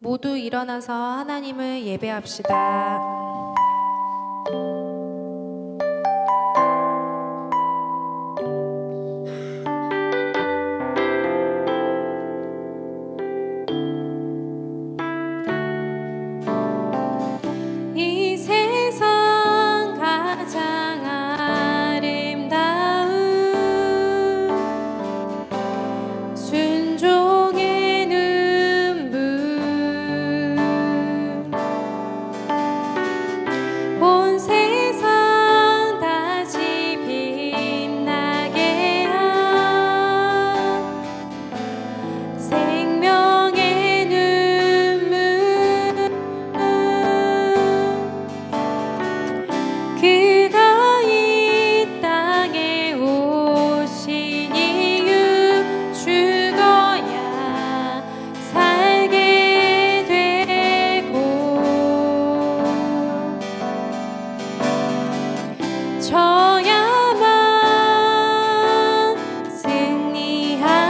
모두 일어나서 하나님을 예배합시다. 이 세상 가장 아름다운 순종의 눈물, 온 세상 다시 빛나게 한 생명의 눈물, 그가 이 땅에 오신 이유, 죽어야 살게 되고 져야만 승리하는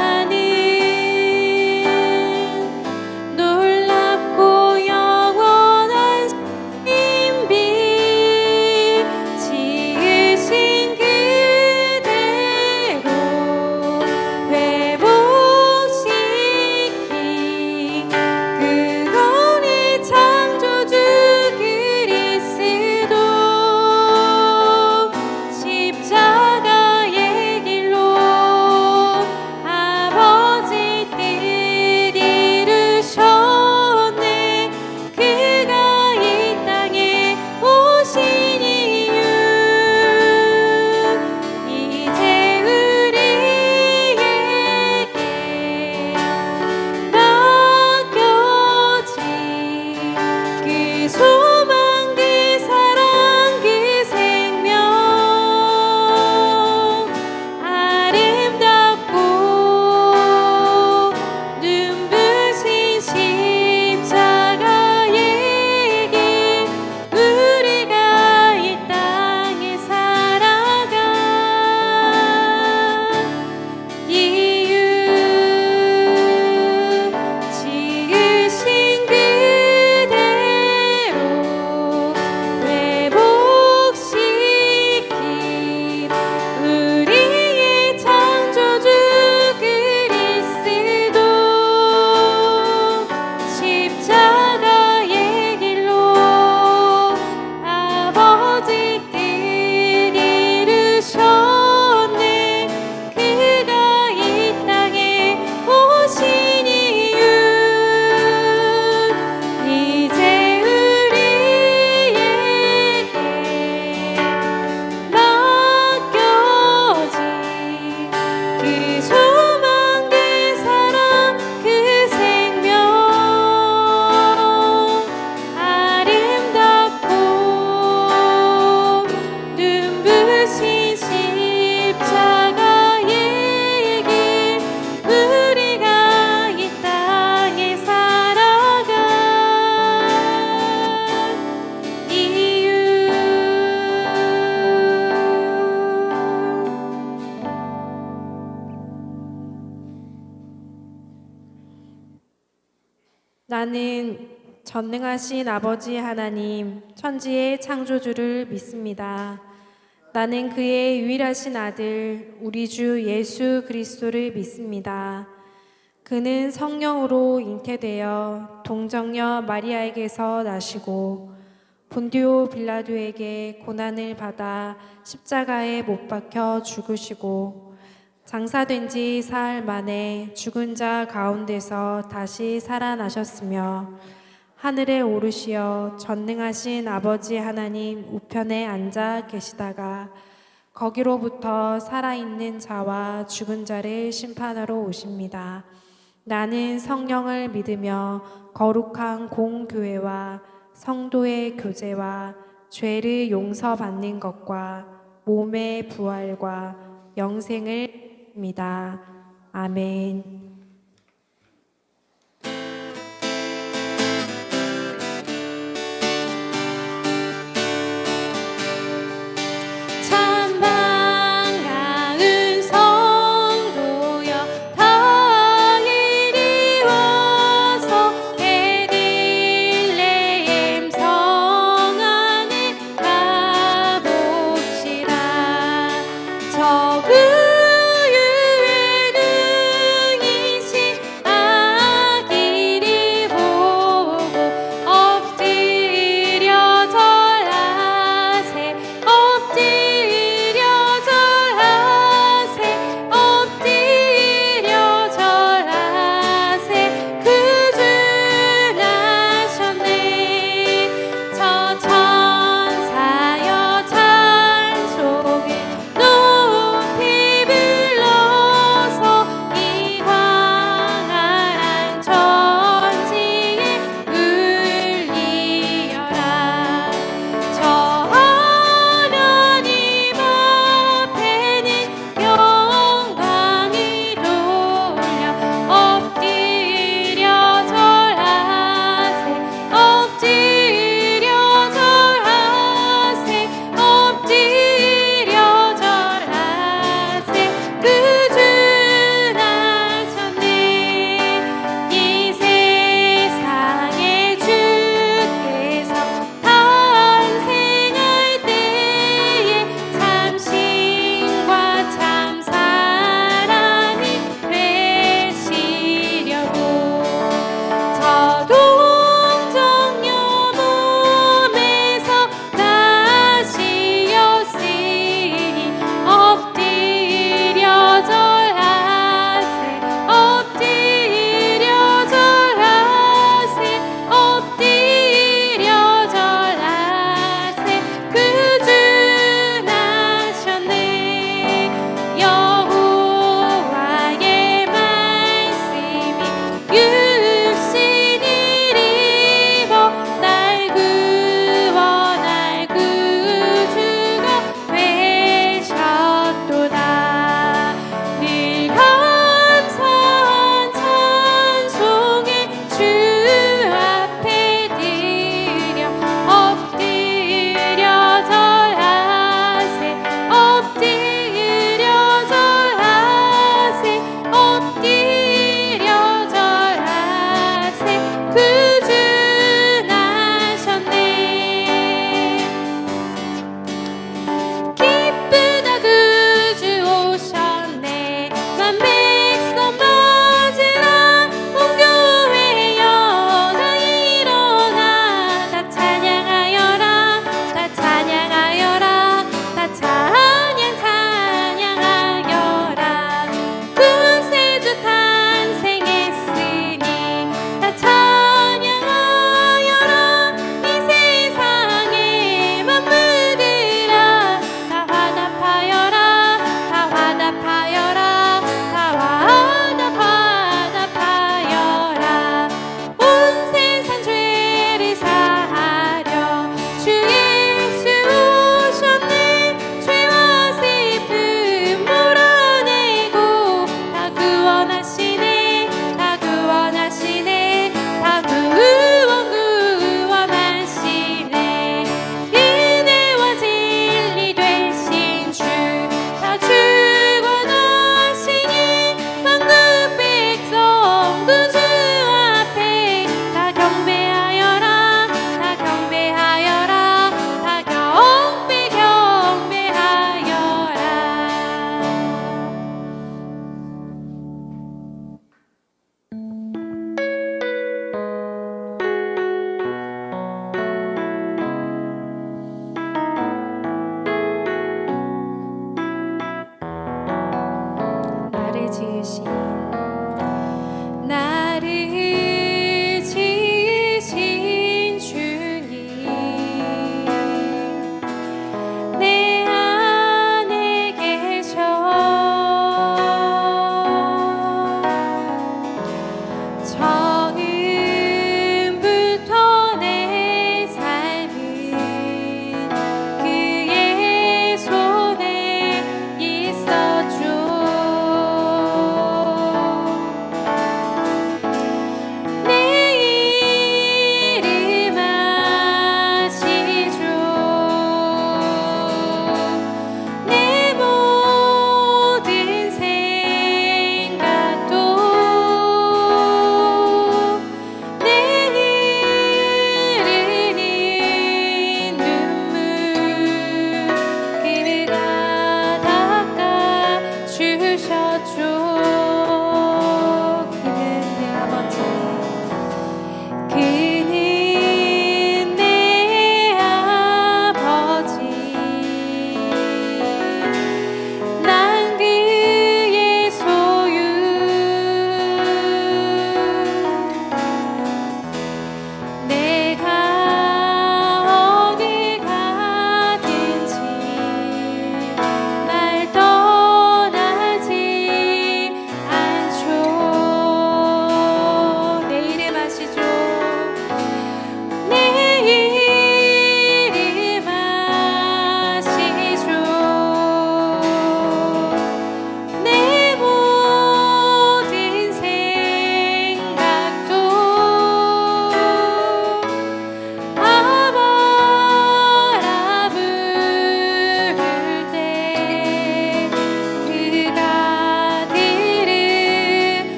놀랍고 영원한 신비, 지으신 그대로 회복시킨 그 우리 창조주 그리스도, 십자가의 길로 아버지 뜻 이루셨네. 그가 이 땅에 오신 이유, 이제 우리에게 맡겨진 그 소망, 그 사랑, 그 생명, 아름답고 눈부신 십자가의 길, 우리가 이 땅에 살아간 이유, 지으신 그대로 회복시킨 우리의 창조주 그리스도, 십자가의 길로 아버지 뜻 이루셨네. 그가 이 땅에 오신 이유, 이제 우리에게 맡겨진 그 소망, 그 사랑, 그 생명, 아름답고 눈부신 십자가의 길, 우리가 이 땅에 살아간 이유. 나는 전능하신 아버지 하나님, 천지의 창조주를 믿습니다. 나는 그의 유일하신 아들, 우리 주 예수 그리스도를 믿습니다. 그는 성령으로 잉태되어 동정녀 마리아에게서 나시고 본디오 빌라도에게 고난을 받아 십자가에 못 박혀 죽으시고 장사된 지 사흘 만에 죽은 자 가운데서 다시 살아나셨으며 하늘에 오르시어 전능하신 아버지 하나님 우편에 앉아 계시다가 거기로부터 살아있는 자와 죽은 자를 심판하러 오십니다. 나는 성령을 믿으며 거룩한 공교회와 성도의 교제와 죄를 용서받는 것과 몸의 부활과 영생을 믿습니다. 아멘. 참 반가운 성도여, 다 이리 와서 예배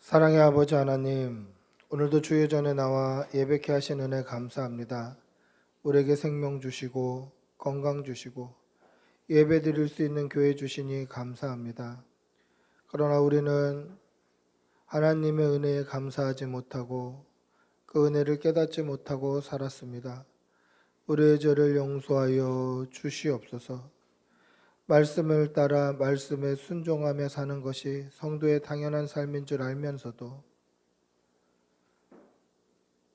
사랑의 아버지 하나님, 오늘도 주의 전에 나와 예배케 하신 은혜 감사합니다. 우리에게 생명 주시고 건강 주시고 예배 드릴 수 있는 교회 주시니 감사합니다. 그러나 우리는 하나님의 은혜에 감사하지 못하고 그 은혜를 깨닫지 못하고 살았습니다. 우리의 죄를 용서하여 주시옵소서. 말씀을 따라 말씀에 순종하며 사는 것이 성도의 당연한 삶인 줄 알면서도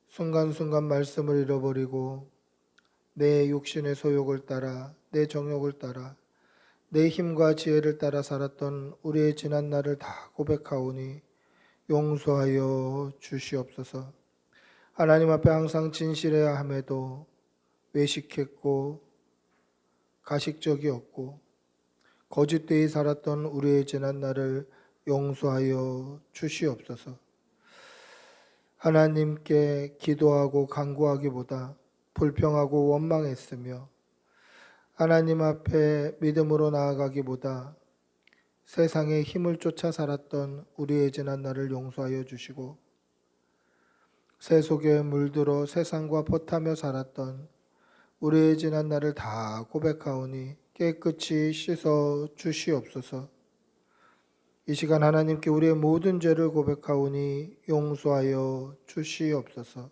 순간순간 말씀을 잃어버리고 내 육신의 소욕을 따라 내 정욕을 따라 내 힘과 지혜를 따라 살았던 우리의 지난 날을 다 고백하오니 용서하여 주시옵소서. 하나님 앞에 항상 진실해야 함에도 외식했고 가식적이었고 거짓되이 살았던 우리의 지난 날을 용서하여 주시옵소서. 하나님께 기도하고 간구하기보다 불평하고 원망했으며 하나님 앞에 믿음으로 나아가기보다 세상의 힘을 쫓아 살았던 우리의 지난 날을 용서하여 주시고 새 속에 물들어 세상과 벗하며 살았던 우리의 지난 날을 다 고백하오니 깨끗이 씻어 주시옵소서. 이 시간 하나님께 우리의 모든 죄를 고백하오니 용서하여 주시옵소서.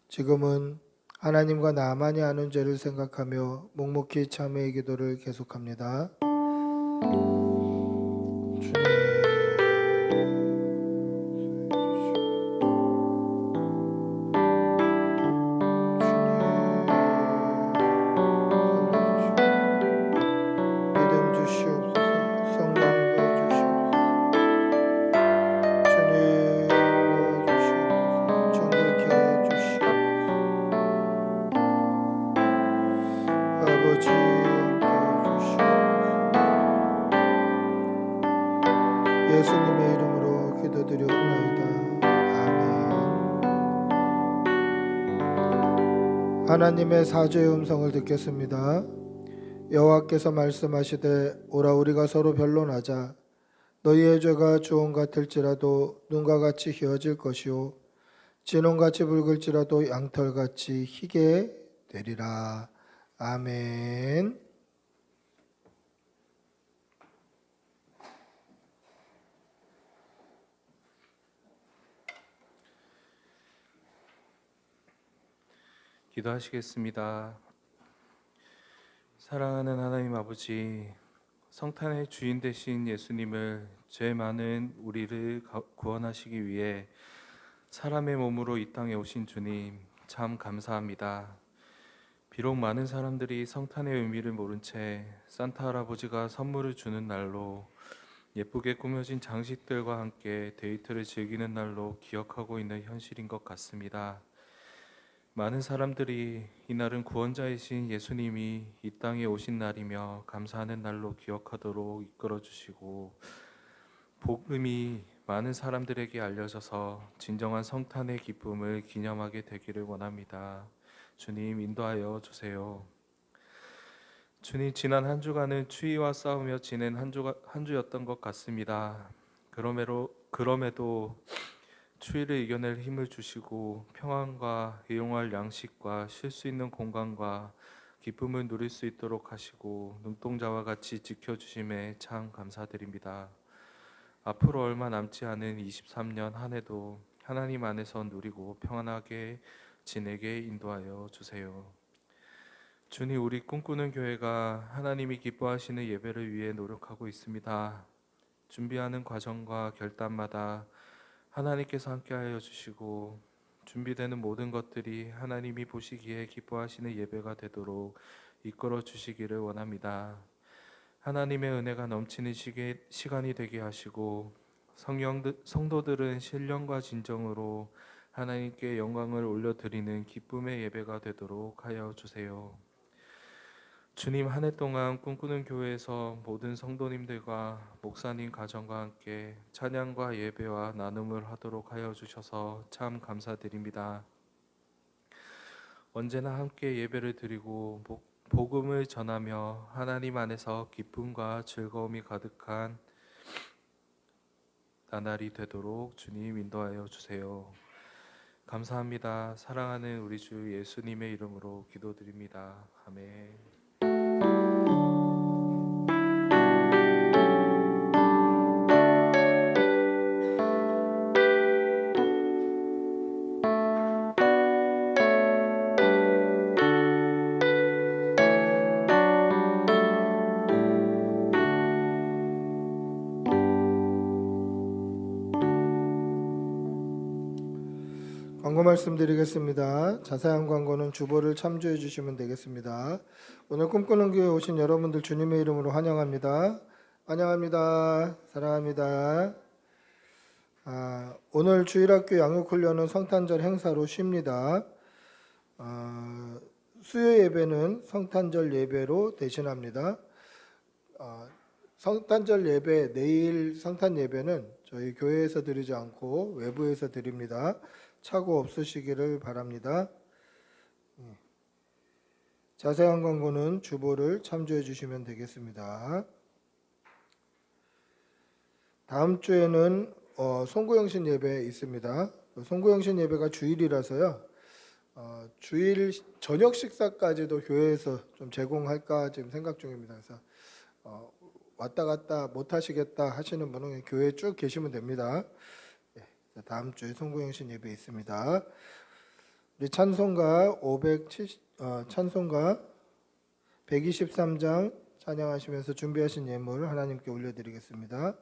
지금은 하나님과 나만이 아는 죄를 생각하며 묵묵히 참회의 기도를 계속합니다. 예수님의 이름으로 기도드리옵나이다. 아멘. 하나님의 사죄의 음성을 듣겠습니다. 여호와께서 말씀하시되 오라 우리가 서로 변론하자. 너희의 죄가 주홍 같을지라도 눈과 같이 희어질 것이요 진홍같이 붉을지라도 양털같이 희게 되리라. 아멘. 기도하시겠습니다. 사랑하는 하나님 아버지, 성탄의 주인 되신 예수님을 죄 많은 우리를 구원하시기 위해 사람의 몸으로 이 땅에 오신 주님 참 감사합니다. 비록 많은 사람들이 성탄의 의미를 모른 채 산타 할아버지가 선물을 주는 날로 예쁘게 꾸며진 장식들과 함께 데이트를 즐기는 날로 기억하고 있는 현실인 것 같습니다. 많은 사람들이 이날은 구원자이신 예수님이 이 땅에 오신 날이며 감사하는 날로 기억하도록 이끌어 주시고 복음이 많은 사람들에게 알려져서 진정한 성탄의 기쁨을 기념하게 되기를 원합니다. 주님 인도하여 주세요. 주님, 지난 한 주간은 추위와 싸우며 지낸 한 주였던 것 같습니다. 그럼에도 추위를 이겨낼 힘을 주시고 평안과 애용할 양식과 쉴 수 있는 공간과 기쁨을 누릴 수 있도록 하시고 눈동자와 같이 지켜주심에 참 감사드립니다. 앞으로 얼마 남지 않은 23년 한 해도 하나님 안에서 누리고 평안하게 지내게 인도하여 주세요. 주님, 우리 꿈꾸는 교회가 하나님이 기뻐하시는 예배를 위해 노력하고 있습니다. 준비하는 과정과 결단마다 하나님께서 함께하여 주시고 준비되는 모든 것들이 하나님이 보시기에 기뻐하시는 예배가 되도록 이끌어 주시기를 원합니다. 하나님의 은혜가 넘치는 시간이 되게 하시고 성도들은 신령과 진정으로 하나님께 영광을 올려드리는 기쁨의 예배가 되도록 하여 주세요. 주님, 한 해 동안 꿈꾸는 교회에서 모든 성도님들과 목사님 가정과 함께 찬양과 예배와 나눔을 하도록 하여 주셔서 참 감사드립니다. 언제나 함께 예배를 드리고 복음을 전하며 하나님 안에서 기쁨과 즐거움이 가득한 나날이 되도록 주님 인도하여 주세요. 감사합니다. 사랑하는 우리 주 예수님의 이름으로 기도드립니다. 아멘. 광고 말씀드리겠습니다. 자세한 광고는 주보를 참조해 주시면 되겠습니다. 오늘 꿈꾸는 교회 오신 여러분들 주님의 이름으로 환영합니다. 환영합니다. 사랑합니다. 오늘 주일학교 양육훈련은 성탄절 행사로 쉽니다. 수요 예배는 성탄절 예배로 대신합니다. 성탄절 예배, 내일 성탄 예배는 저희 교회에서 드리지 않고 외부에서 드립니다. 착오 없으시기를 바랍니다. 자세한 광고는 주보를 참조해 주시면 되겠습니다. 다음 주에는 송구영신 예배 있습니다. 송구영신 예배가 주일이라서요. 주일 저녁 식사까지도 교회에서 좀 제공할까 지금 생각 중입니다. 그래서 왔다 갔다 못 하시겠다 하시는 분은 교회에 쭉 계시면 됩니다. 다음 주에 송구영신 예배 있습니다. 우리 찬송가 123장 찬양하시면서 준비하신 예물 하나님께 올려드리겠습니다.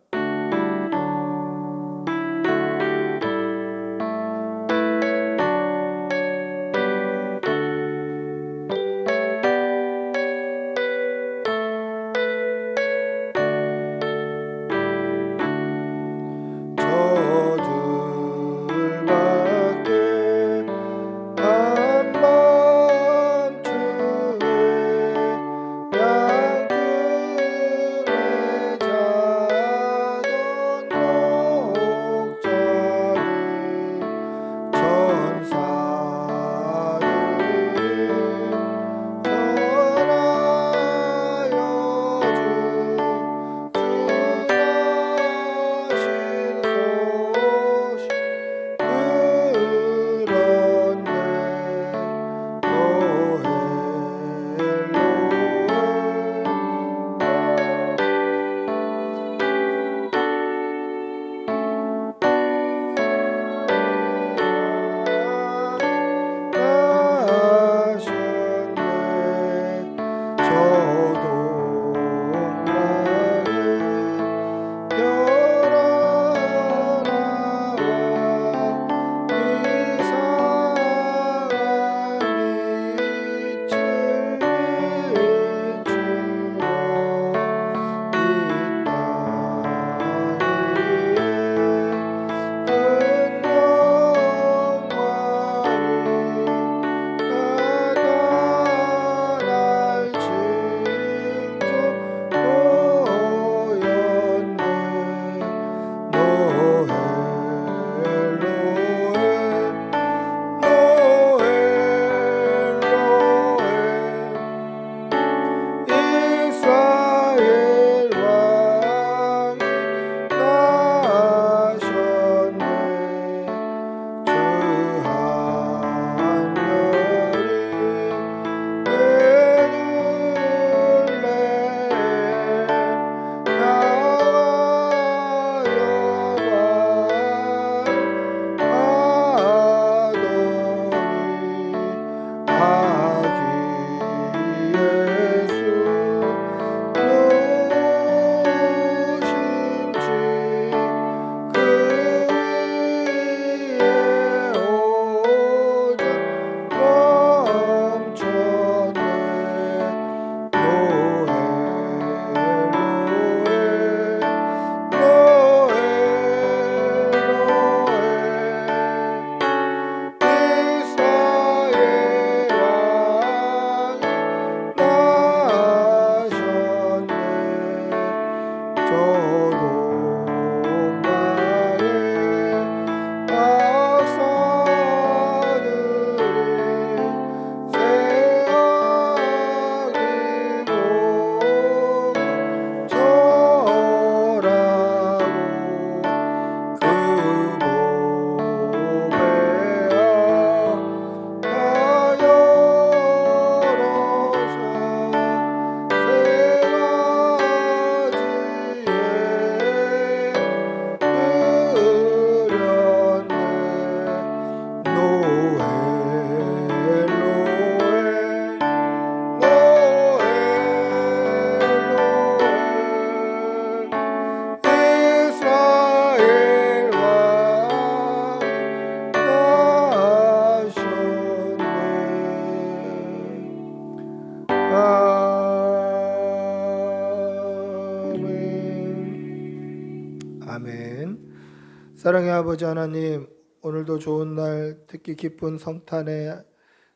사랑의 아버지 하나님, 오늘도 좋은 날, 특히 기쁜 성탄의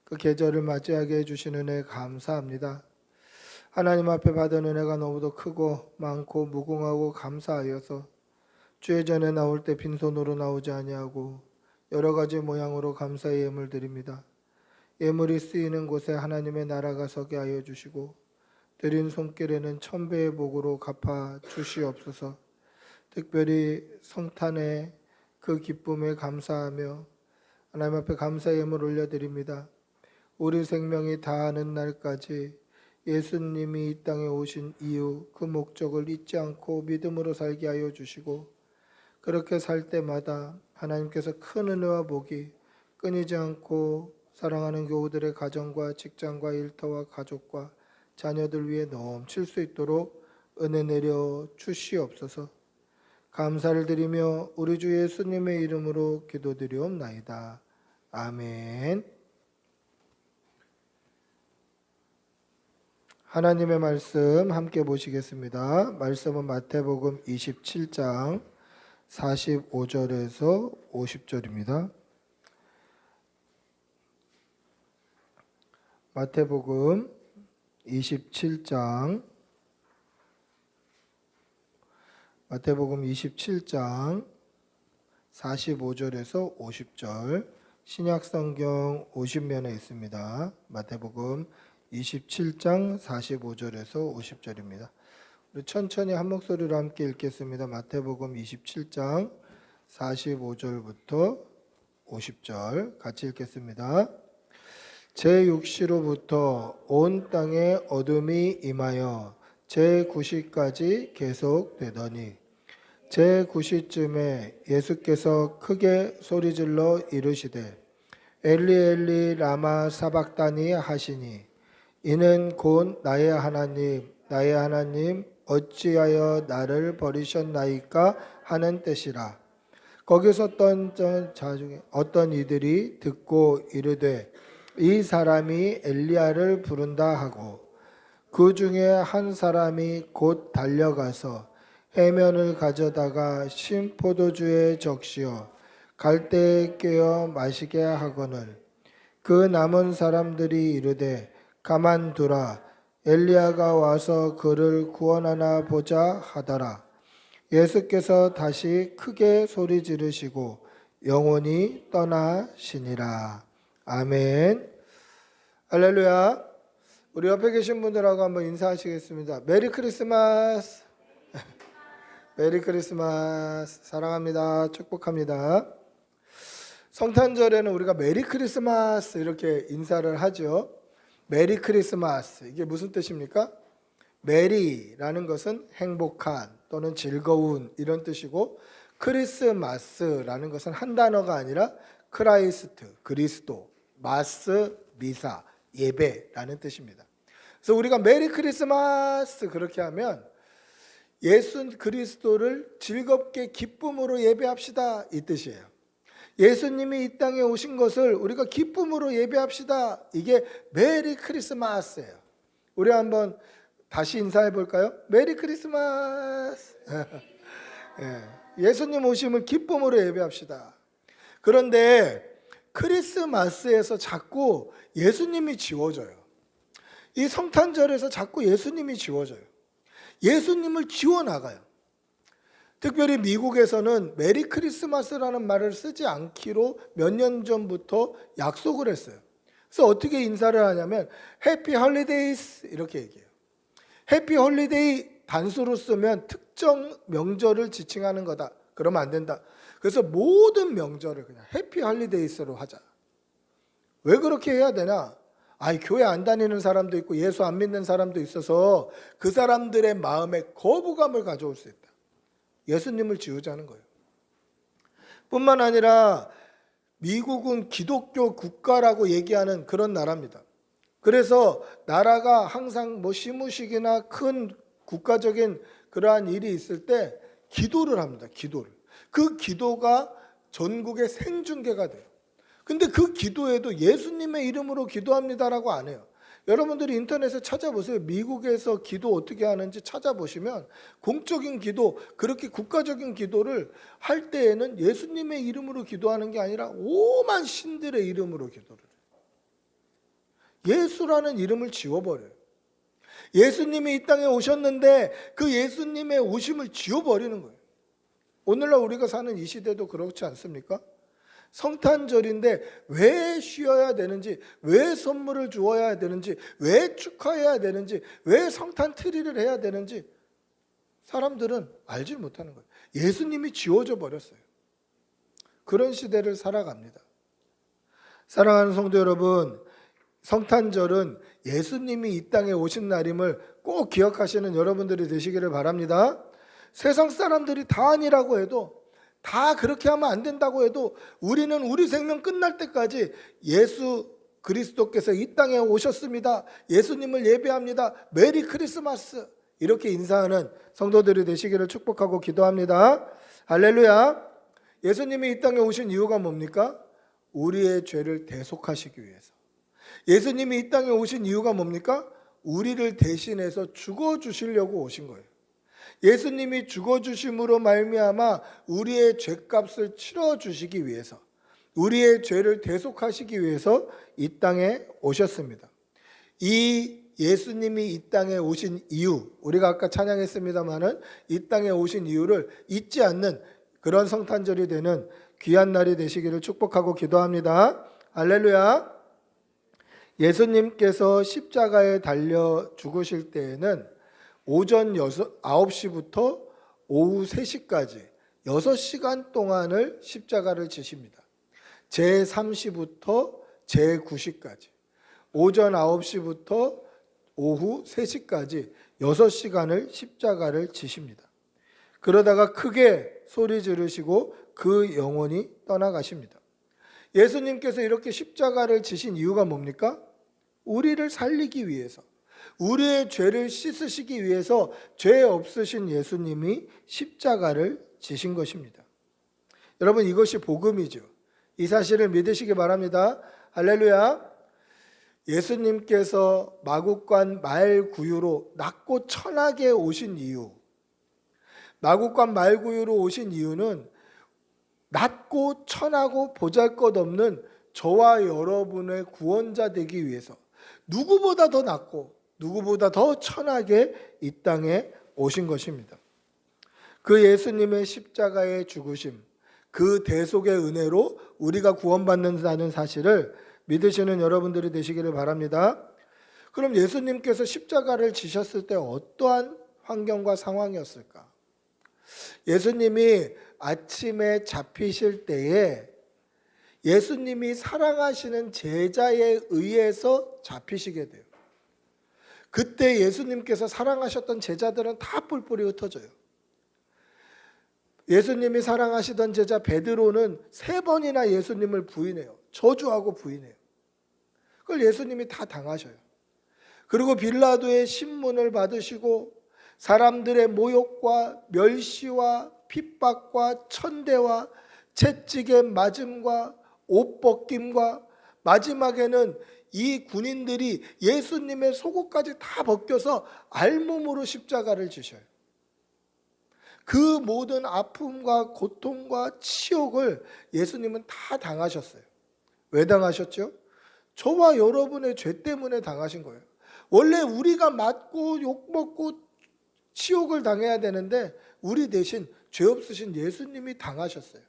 그 계절을 맞이하게 해주시는 은혜 감사합니다. 하나님 앞에 받은 은혜가 너무도 크고 많고 무궁하고 감사하여서 주의 전에 나올 때 빈손으로 나오지 아니하고 여러 가지 모양으로 감사의 예물 드립니다. 예물이 쓰이는 곳에 하나님의 나라가 서게 하여 주시고 드린 손길에는 천배의 복으로 갚아 주시옵소서. 특별히 성탄의 그 기쁨에 감사하며 하나님 앞에 감사 예물 올려드립니다. 우리 생명이 다하는 날까지 예수님이 이 땅에 오신 이유, 그 목적을 잊지 않고 믿음으로 살게 하여 주시고 그렇게 살 때마다 하나님께서 큰 은혜와 복이 끊이지 않고 사랑하는 교우들의 가정과 직장과 일터와 가족과 자녀들 위해 넘칠 수 있도록 은혜 내려 주시옵소서. 감사를 드리며 우리 주 예수님의 이름으로 기도드리옵나이다. 아멘. 하나님의 말씀 함께 보시겠습니다. 말씀은 마태복음 27장 45절에서 50절입니다. 마태복음 27장 45절에서 50절, 신약성경 50면에 있습니다. 마태복음 27장 45절에서 50절입니다. 우리 천천히 한 목소리로 함께 읽겠습니다. 마태복음 27장 45절부터 50절 같이 읽겠습니다. 제6시로부터 온 땅에 어둠이 임하여 제9시까지 계속되더니 제9시쯤에 예수께서 크게 소리질러 이르시되 엘리 엘리 라마 사박다니 하시니 이는 곧 나의 하나님 나의 하나님 어찌하여 나를 버리셨나이까 하는 뜻이라. 거기서 어떤 이들이 듣고 이르되 이 사람이 엘리야를 부른다 하고 그 중에 한 사람이 곧 달려가서 해면을 가져다가 신 포도주에 적시어 갈대에 꿰어 마시게 하거늘 그 남은 사람들이 이르되 가만두라 엘리야가 와서 그를 구원하나 보자 하더라. 예수께서 다시 크게 소리 지르시고 영원히 떠나시니라. 아멘. 할렐루야. 우리 옆에 계신 분들하고 한번 인사하시겠습니다. 메리 크리스마스. 메리 크리스마스. 사랑합니다. 축복합니다. 성탄절에는 우리가 메리 크리스마스 이렇게 인사를 하죠. 메리 크리스마스. 이게 무슨 뜻입니까? 메리라는 것은 행복한 또는 즐거운 이런 뜻이고 크리스마스라는 것은 한 단어가 아니라 크라이스트, 그리스도, 마스, 미사, 예배라는 뜻입니다. 그래서 우리가 메리 크리스마스 그렇게 하면 예수 그리스도를 즐겁게 기쁨으로 예배합시다 이 뜻이에요. 예수님이 이 땅에 오신 것을 우리가 기쁨으로 예배합시다. 이게 메리 크리스마스예요. 우리 한번 다시 인사해 볼까요? 메리 크리스마스. 예수님 오심을 기쁨으로 예배합시다. 그런데 크리스마스에서 자꾸 예수님이 지워져요. 이 성탄절에서 자꾸 예수님이 지워져요. 예수님을 지워나가요. 특별히 미국에서는 메리 크리스마스라는 말을 쓰지 않기로 몇 년 전부터 약속을 했어요. 그래서 어떻게 인사를 하냐면 해피 홀리데이스 이렇게 얘기해요. 해피 홀리데이 단수로 쓰면 특정 명절을 지칭하는 거다. 그러면 안 된다. 그래서 모든 명절을 그냥 해피 홀리데이스로 하자. 왜 그렇게 해야 되나? 교회 안 다니는 사람도 있고 예수 안 믿는 사람도 있어서 그 사람들의 마음에 거부감을 가져올 수 있다. 예수님을 지우자는 거예요. 뿐만 아니라 미국은 기독교 국가라고 얘기하는 그런 나라입니다. 그래서 나라가 항상 시무식이나 큰 국가적인 그러한 일이 있을 때 기도를 합니다. 기도를. 그 기도가 전국에 생중계가 돼요. 근데 그 기도에도 예수님의 이름으로 기도합니다라고 안 해요. 여러분들이 인터넷에 찾아보세요. 미국에서 기도 어떻게 하는지 찾아보시면 공적인 기도, 그렇게 국가적인 기도를 할 때에는 예수님의 이름으로 기도하는 게 아니라 오만 신들의 이름으로 기도를 해요. 예수라는 이름을 지워버려요. 예수님이 이 땅에 오셨는데 그 예수님의 오심을 지워버리는 거예요. 오늘날 우리가 사는 이 시대도 그렇지 않습니까? 성탄절인데 왜 쉬어야 되는지, 왜 선물을 주어야 되는지, 왜 축하해야 되는지, 왜 성탄 트리를 해야 되는지 사람들은 알지 못하는 거예요. 예수님이 지워져 버렸어요. 그런 시대를 살아갑니다. 사랑하는 성도 여러분, 성탄절은 예수님이 이 땅에 오신 날임을 꼭 기억하시는 여러분들이 되시기를 바랍니다. 세상 사람들이 다 아니라고 해도, 다 그렇게 하면 안 된다고 해도 우리는 우리 생명 끝날 때까지 예수 그리스도께서 이 땅에 오셨습니다, 예수님을 예배합니다, 메리 크리스마스, 이렇게 인사하는 성도들이 되시기를 축복하고 기도합니다. 할렐루야. 예수님이 이 땅에 오신 이유가 뭡니까? 우리의 죄를 대속하시기 위해서. 예수님이 이 땅에 오신 이유가 뭡니까? 우리를 대신해서 죽어주시려고 오신 거예요. 예수님이 죽어주심으로 말미암아 우리의 죄값을 치러주시기 위해서, 우리의 죄를 대속하시기 위해서 이 땅에 오셨습니다. 이 예수님이 이 땅에 오신 이유, 우리가 아까 찬양했습니다마는 이 땅에 오신 이유를 잊지 않는 그런 성탄절이 되는 귀한 날이 되시기를 축복하고 기도합니다. 할렐루야. 예수님께서 십자가에 달려 죽으실 때에는 오전 9시부터 오후 3시까지 6시간 동안을 십자가를 지십니다. 제3시부터 제9시까지 오전 9시부터 오후 3시까지 6시간을 십자가를 지십니다. 그러다가 크게 소리 지르시고 그 영혼이 떠나가십니다. 예수님께서 이렇게 십자가를 지신 이유가 뭡니까? 우리를 살리기 위해서, 우리의 죄를 씻으시기 위해서 죄 없으신 예수님이 십자가를 지신 것입니다. 여러분, 이것이 복음이죠. 이 사실을 믿으시기 바랍니다. 할렐루야. 예수님께서 마국간 말구유로 낮고 천하게 오신 이유, 마국간 말구유로 오신 이유는 낮고 천하고 보잘것없는 저와 여러분의 구원자 되기 위해서 누구보다 더 낮고 누구보다 더 천하게 이 땅에 오신 것입니다. 그 예수님의 십자가의 죽으심, 그 대속의 은혜로 우리가 구원받는다는 사실을 믿으시는 여러분들이 되시기를 바랍니다. 그럼 예수님께서 십자가를 지셨을 때 어떠한 환경과 상황이었을까? 예수님이 아침에 잡히실 때에 예수님이 사랑하시는 제자에 의해서 잡히시게 돼요. 그때 예수님께서 사랑하셨던 제자들은 다 뿔뿔이 흩어져요. 예수님이 사랑하시던 제자 베드로는 3번이나 예수님을 부인해요. 저주하고 부인해요. 그걸 예수님이 다 당하셔요. 그리고 빌라도의 신문을 받으시고 사람들의 모욕과 멸시와 핍박과 천대와 채찍의 맞음과 옷 벗김과 마지막에는 이 군인들이 예수님의 속옷까지 다 벗겨서 알몸으로 십자가를 지셔요. 그 모든 아픔과 고통과 치욕을 예수님은 다 당하셨어요. 왜 당하셨죠? 저와 여러분의 죄 때문에 당하신 거예요. 원래 우리가 맞고 욕먹고 치욕을 당해야 되는데 우리 대신 죄 없으신 예수님이 당하셨어요.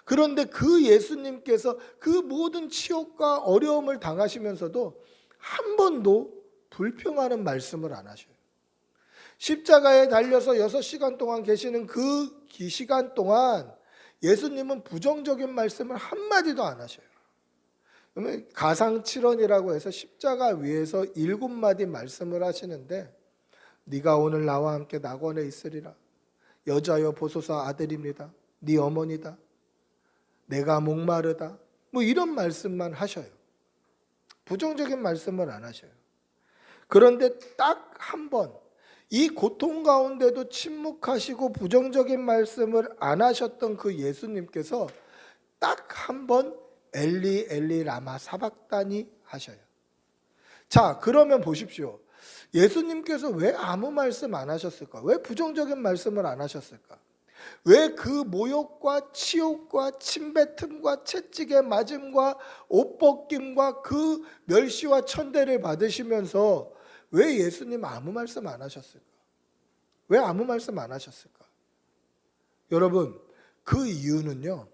그런데 그 예수님께서 그 모든 치욕과 어려움을 당하시면서도 한 번도 불평하는 말씀을 안 하셔요. 십자가에 달려서 6시간 동안 계시는 그 시간 동안 예수님은 부정적인 말씀을 한마디도 안 하셔요. 그러면 가상칠언이라고 해서 십자가 위에서 7마디 말씀을 하시는데, 네가 오늘 나와 함께 낙원에 있으리라. 여자여 보소서 아들입니다. 네 어머니다. 내가 목마르다. 뭐 이런 말씀만 하셔요. 부정적인 말씀을 안 하셔요. 그런데 딱 한 번, 이 고통 가운데도 침묵하시고 부정적인 말씀을 안 하셨던 그 예수님께서 딱 한 번 엘리 엘리 라마 사박다니 하셔요. 자, 그러면 보십시오. 예수님께서 왜 아무 말씀 안 하셨을까? 왜 부정적인 말씀을 안 하셨을까? 왜 그 모욕과 치욕과 침뱉음과 채찍에 맞음과 옷 벗김과 그 멸시와 천대를 받으시면서 왜 예수님 아무 말씀 안 하셨을까? 왜 아무 말씀 안 하셨을까? 여러분, 그 이유는요,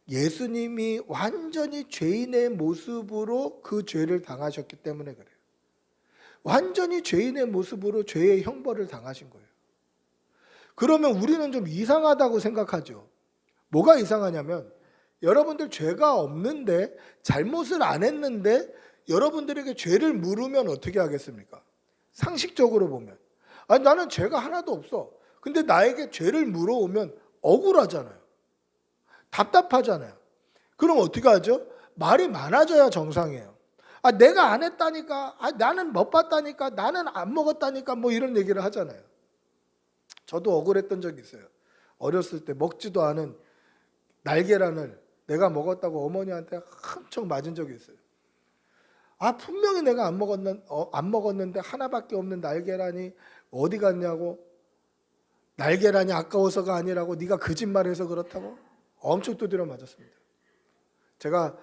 예수님이 완전히 죄인의 모습으로 그 죄를 당하셨기 때문에 그래요. 완전히 죄인의 모습으로 죄의 형벌을 당하신 거예요. 그러면 우리는 좀 이상하다고 생각하죠. 뭐가 이상하냐면, 여러분들 죄가 없는데, 잘못을 안 했는데 여러분들에게 죄를 물으면 어떻게 하겠습니까? 상식적으로 보면, 아니 나는 죄가 하나도 없어. 근데 나에게 죄를 물어오면 억울하잖아요. 답답하잖아요. 그럼 어떻게 하죠? 말이 많아져야 정상이에요. 아, 내가 안 했다니까, 아, 나는 못 봤다니까, 나는 안 먹었다니까, 뭐 이런 얘기를 하잖아요. 저도 억울했던 적이 있어요. 어렸을 때 먹지도 않은 날계란을 내가 먹었다고 어머니한테 엄청 맞은 적이 있어요. 아, 분명히 내가 안 먹었는데 하나밖에 없는 날계란이 어디 갔냐고, 날계란이 아까워서가 아니라고, 네가 거짓말해서 그렇다고 엄청 두드려 맞았습니다. 제가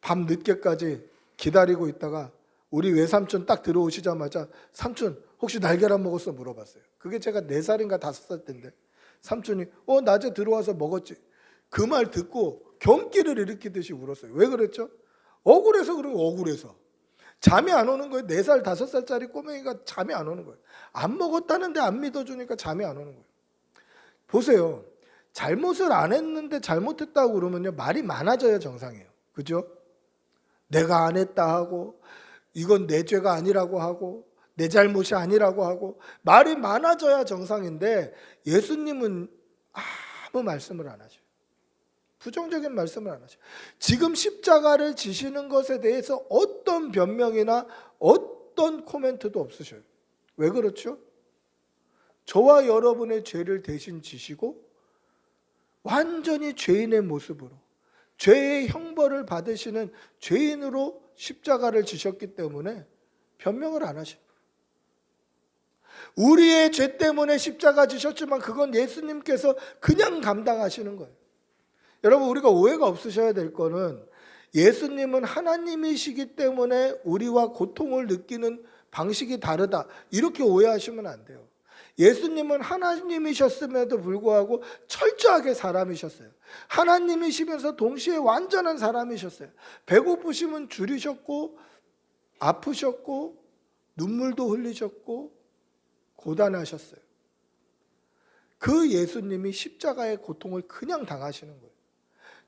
밤 늦게까지 기다리고 있다가 우리 외삼촌 딱 들어오시자마자 삼촌 혹시 날계란 먹었어? 물어봤어요. 그게 제가 4살인가 5살 때인데 삼촌이 낮에 들어와서 먹었지. 그 말 듣고 경기를 일으키듯이 울었어요. 왜 그랬죠? 억울해서 그런 거예요. 억울해서. 잠이 안 오는 거예요. 4살 5살짜리 꼬맹이가 잠이 안 오는 거예요. 안 먹었다는데 안 믿어주니까 잠이 안 오는 거예요. 보세요. 잘못을 안 했는데 잘못했다고 그러면요, 말이 많아져야 정상이에요. 그죠? 내가 안 했다 하고, 이건 내 죄가 아니라고 하고, 내 잘못이 아니라고 하고, 말이 많아져야 정상인데 예수님은 아무 말씀을 안 하셔요. 부정적인 말씀을 안 하셔요. 지금 십자가를 지시는 것에 대해서 어떤 변명이나 어떤 코멘트도 없으셔요. 왜 그렇죠? 저와 여러분의 죄를 대신 지시고 완전히 죄인의 모습으로 죄의 형벌을 받으시는 죄인으로 십자가를 지셨기 때문에 변명을 안 하십니다. 우리의 죄 때문에 십자가 지셨지만 그건 예수님께서 그냥 감당하시는 거예요. 여러분, 우리가 오해가 없으셔야 될 거는 예수님은 하나님이시기 때문에 우리와 고통을 느끼는 방식이 다르다, 이렇게 오해하시면 안 돼요. 예수님은 하나님이셨음에도 불구하고 철저하게 사람이셨어요. 하나님이시면서 동시에 완전한 사람이셨어요. 배고프시면 줄이셨고, 아프셨고, 눈물도 흘리셨고, 고단하셨어요. 그 예수님이 십자가의 고통을 그냥 당하시는 거예요.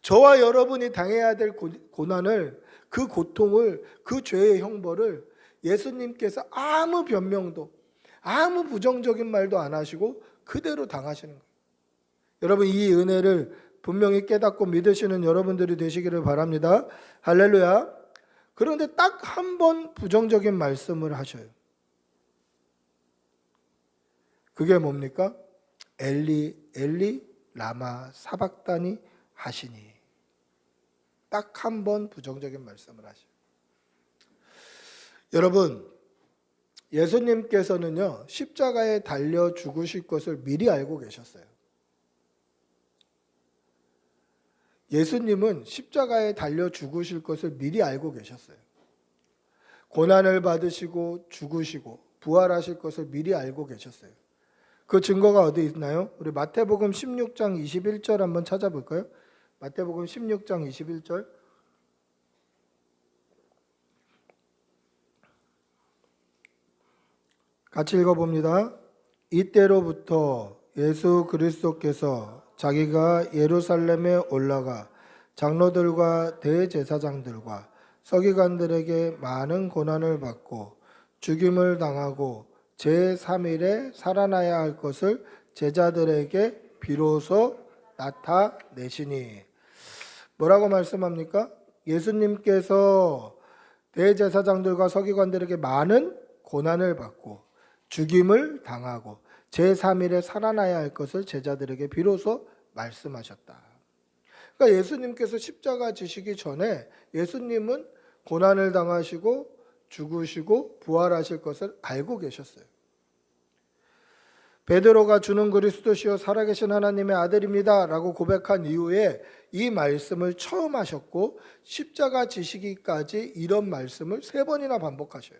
저와 여러분이 당해야 될 고난을, 그 고통을, 그 죄의 형벌을 예수님께서 아무 변명도, 아무 부정적인 말도 안 하시고 그대로 당하시는 거예요. 여러분, 이 은혜를 분명히 깨닫고 믿으시는 여러분들이 되시기를 바랍니다. 할렐루야. 그런데 딱 한 번 부정적인 말씀을 하셔요. 그게 뭡니까? 엘리 엘리 라마 사박다니 하시니. 딱 한 번 부정적인 말씀을 하셔요. 여러분, 예수님께서는요, 십자가에 달려 죽으실 것을 미리 알고 계셨어요. 예수님은 십자가에 달려 죽으실 것을 미리 알고 계셨어요. 고난을 받으시고 죽으시고 부활하실 것을 미리 알고 계셨어요. 그 증거가 어디 있나요? 우리 마태복음 16장 21절 한번 찾아볼까요? 마태복음 16장 21절. 같이 읽어봅니다. 이때로부터 예수 그리스도께서 자기가 예루살렘에 올라가 장로들과 대제사장들과 서기관들에게 많은 고난을 받고 죽임을 당하고 제3일에 살아나야 할 것을 제자들에게 비로소 나타내시니. 뭐라고 말씀합니까? 예수님께서 대제사장들과 서기관들에게 많은 고난을 받고 죽임을 당하고 제3일에 살아나야 할 것을 제자들에게 비로소 말씀하셨다. 그러니까 예수님께서 십자가 지시기 전에 예수님은 고난을 당하시고 죽으시고 부활하실 것을 알고 계셨어요. 베드로가 주는 그리스도시요 살아계신 하나님의 아들입니다 라고 고백한 이후에 이 말씀을 처음 하셨고 십자가 지시기까지 이런 말씀을 3번이나 반복하셔요.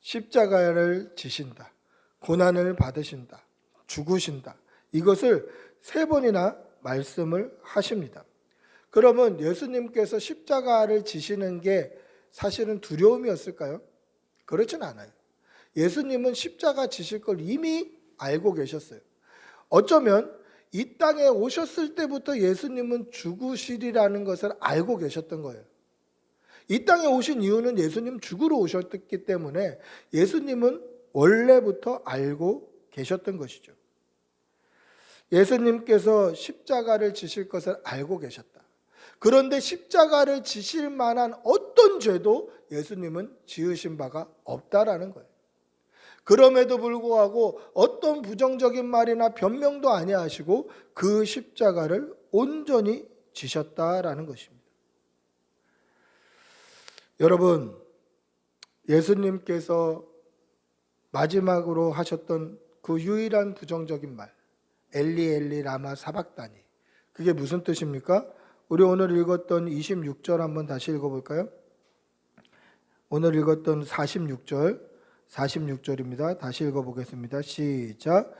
십자가를 지신다, 고난을 받으신다, 죽으신다, 이것을 3번이나 말씀을 하십니다. 그러면 예수님께서 십자가를 지시는 게 사실은 두려움이었을까요? 그렇진 않아요. 예수님은 십자가 지실 걸 이미 알고 계셨어요. 어쩌면 이 땅에 오셨을 때부터 예수님은 죽으시리라는 것을 알고 계셨던 거예요. 이 땅에 오신 이유는 예수님 죽으러 오셨기 때문에 예수님은 원래부터 알고 계셨던 것이죠. 예수님께서 십자가를 지실 것을 알고 계셨다. 그런데 십자가를 지실 만한 어떤 죄도 예수님은 지으신 바가 없다라는 거예요. 그럼에도 불구하고 어떤 부정적인 말이나 변명도 아니하시고 그 십자가를 온전히 지셨다라는 것입니다. 여러분, 예수님께서 마지막으로 하셨던 그 유일한 부정적인 말, 엘리 엘리 라마 사박다니, 그게 무슨 뜻입니까? 우리 오늘 읽었던 26절 한번 다시 읽어볼까요? 오늘 읽었던 46절입니다. 다시 읽어보겠습니다. 시작.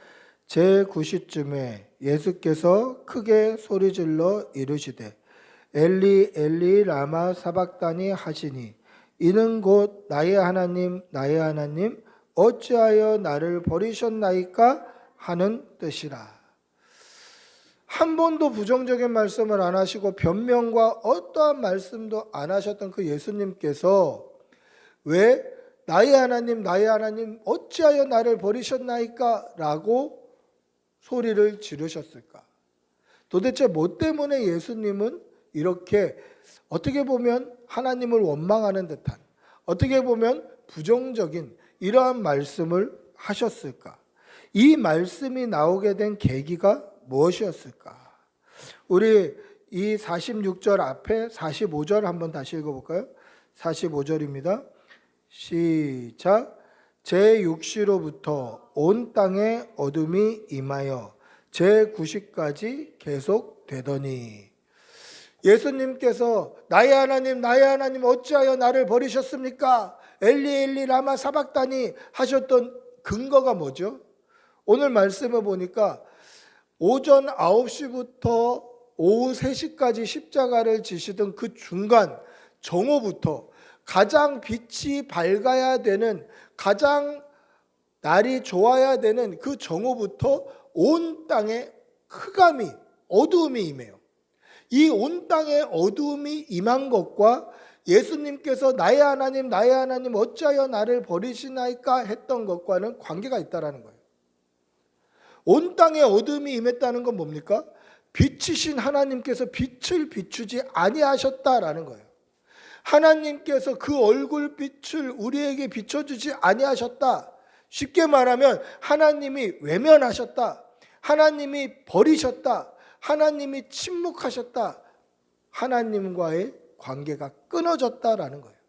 제9시쯤에 예수께서 크게 소리질러 이르시되 엘리 엘리 라마 사박다니 하시니 이는 곧 나의 하나님 나의 하나님 어찌하여 나를 버리셨나이까 하는 뜻이라. 한 번도 부정적인 말씀을 안 하시고 변명과 어떠한 말씀도 안 하셨던 그 예수님께서 왜 나의 하나님 나의 하나님 어찌하여 나를 버리셨나이까 라고 소리를 지르셨을까? 도대체 뭐 때문에 예수님은 이렇게 어떻게 보면 하나님을 원망하는 듯한, 어떻게 보면 부정적인 이러한 말씀을 하셨을까? 이 말씀이 나오게 된 계기가 무엇이었을까? 우리 이 46절 앞에 45절 한번 다시 읽어볼까요? 45절입니다. 시작. 제6시로부터 온 땅에 어둠이 임하여 제9시까지 계속되더니 예수님께서 나의 하나님 어찌하여 나를 버리셨습니까? 엘리 엘리 라마 사박다니 하셨던 근거가 뭐죠? 오늘 말씀을 보니까 오전 9시부터 오후 3시까지 십자가를 지시던 그 중간 정오부터 가장 빛이 밝아야 되는, 가장 날이 좋아야 되는 그 정오부터 온 땅에 흑암이, 어두움이 임해요. 이 온 땅에 어두움이 임한 것과 예수님께서 나의 하나님 어찌하여 나를 버리시나이까 했던 것과는 관계가 있다라는 거예요. 온 땅에 어둠이 임했다는 건 뭡니까? 빛이신 하나님께서 빛을 비추지 아니하셨다라는 거예요. 하나님께서 그 얼굴빛을 우리에게 비춰주지 아니하셨다. 쉽게 말하면 하나님이 외면하셨다. 하나님이 버리셨다. 하나님이 침묵하셨다. 하나님과의 관계가 끊어졌다라는 거예요.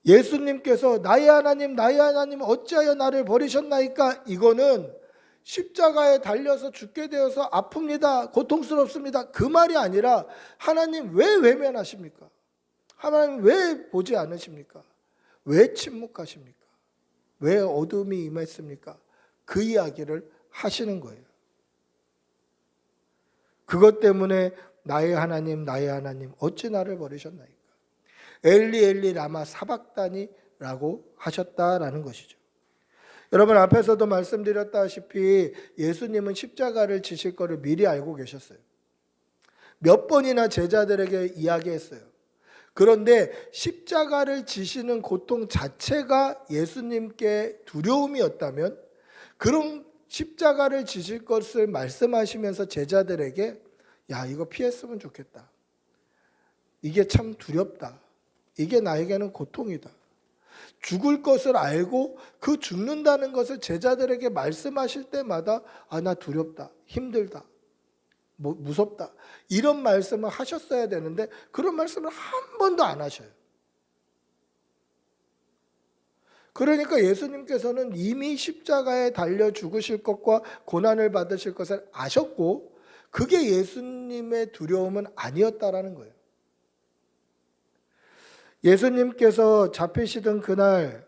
예수님께서 나의 하나님 어찌하여 나를 버리셨나이까? 이거는 십자가에 달려서 죽게 되어서 아픕니다. 고통스럽습니다. 그 말이 아니라 하나님 왜 외면하십니까? 하나님 왜 보지 않으십니까? 왜 침묵하십니까? 왜 어둠이 임했습니까? 그 이야기를 하시는 거예요. 그것 때문에 나의 하나님 어찌 나를 버리셨나이까? 엘리 엘리 라마 사박다니라고 하셨다라는 것이죠. 여러분, 앞에서도 말씀드렸다시피 예수님은 십자가를 지실 것을 미리 알고 계셨어요. 몇 번이나 제자들에게 이야기했어요. 그런데 십자가를 지시는 고통 자체가 예수님께 두려움이었다면, 그런 십자가를 지실 것을 말씀하시면서 제자들에게 야, 이거 피했으면 좋겠다. 이게 참 두렵다. 이게 나에게는 고통이다. 죽을 것을 알고 그 죽는다는 것을 제자들에게 말씀하실 때마다 아, 나 두렵다, 힘들다, 무섭다, 이런 말씀을 하셨어야 되는데 그런 말씀을 한 번도 안 하셔요. 그러니까 예수님께서는 이미 십자가에 달려 죽으실 것과 고난을 받으실 것을 아셨고 그게 예수님의 두려움은 아니었다라는 거예요. 예수님께서 잡히시던 그날